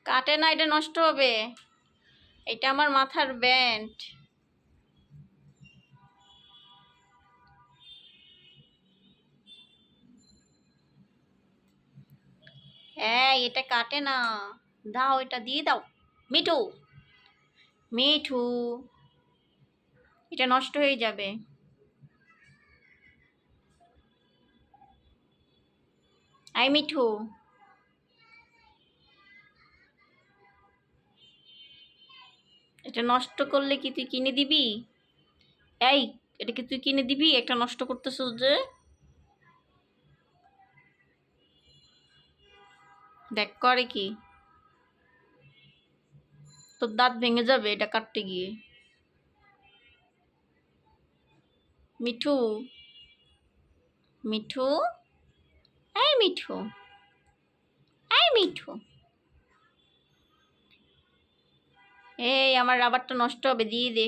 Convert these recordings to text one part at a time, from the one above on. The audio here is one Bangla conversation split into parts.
কাটে না, এটা নষ্ট হবে। এটা আমার মাথার ব্যান্ড। হ্যাঁ, এটা কাটে না। দাও, এটা দিয়ে দাও। মিঠু, মিঠু, এটা নষ্ট হয়ে যাবে। আই মিঠু, এটা নষ্ট করলে কি তুই কিনে দিবি? এই, এটা কি তুই কিনে দিবি? একটা নষ্ট করতেছিস যে। দেখ করে কি, তোর দাঁত ভেঙে যাবে এটা কাটতে গিয়ে। মিঠু, মিঠু, এই মিঠু, এই মিঠু, এই আমার রাবারটা নষ্ট হবে, দিয়ে দে।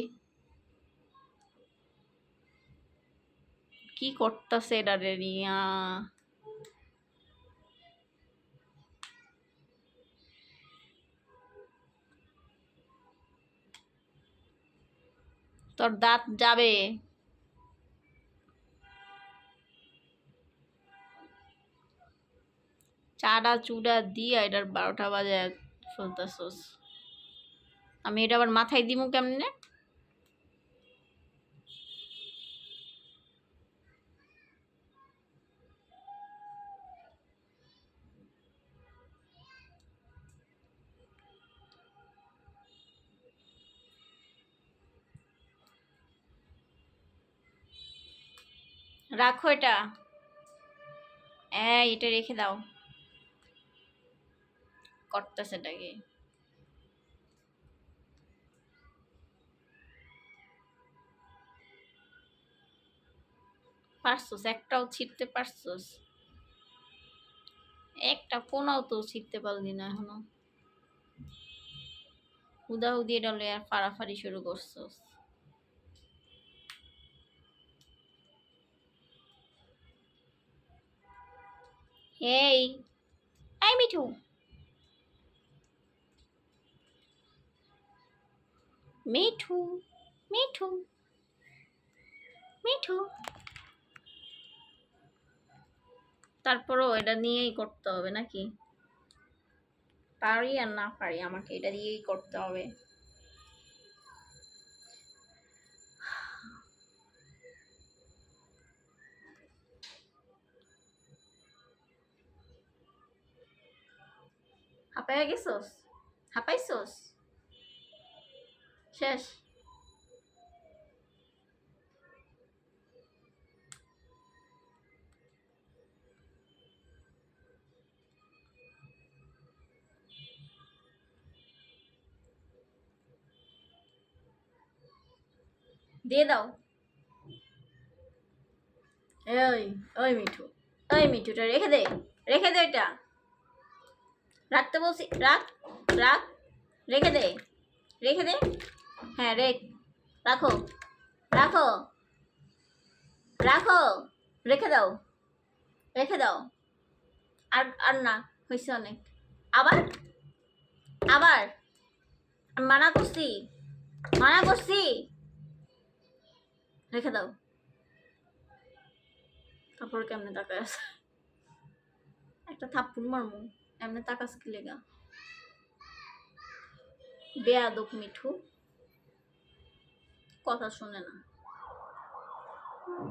কি করতেছে এটা রে রিয়া? তোর দাঁত যাবে। চাটা চুড়া দিয়া এটার 12টা বাজে ফেলতেছস। আমি এটা আবার মাথায় দিমু কেমনে? রাখো এটা। এটা রেখে দাও। করতেছে এটাকে। পারছস? একটাও ছিঁড়তে পারছস? একটা কোনাও তো ছিঁড়তে পারলি না এখনো। হুদাহুদি এটা লয়ে আর ফাড়াফাড়ি শুরু করছস। এই, এই মিঠু, মিঠু, মিঠু, মিঠু। তারপরও এটা নিয়েই করতে হবে নাকি? পারি আর না পারি, আমাকে এটা দিয়েই করতে হবে। হাঁপাইয়া গেছস? হাঁপাইছস? শেষ? দিয়ে দাও। এই, ওই মিঠু, ওই মিঠুটা রেখে দে, রেখে দে এটা। রাখতে বলছি, রাখ, রাখ, রেখে দে, রেখে দে। হ্যাঁ, রাখো, রাখো, রাখো, রেখে দাও, রেখে দাও। আর আর না, হয়েছে অনেক। আবার, আবার, আমি মানা করছি, মানা করছি। রেখে দাও। তারপর কেমনে তাকায় আছে? একটা থাপ্পড় মারমু। এমনি তাকাস কি লেগা? বেয়াদব মিঠু, কথা শুনে না।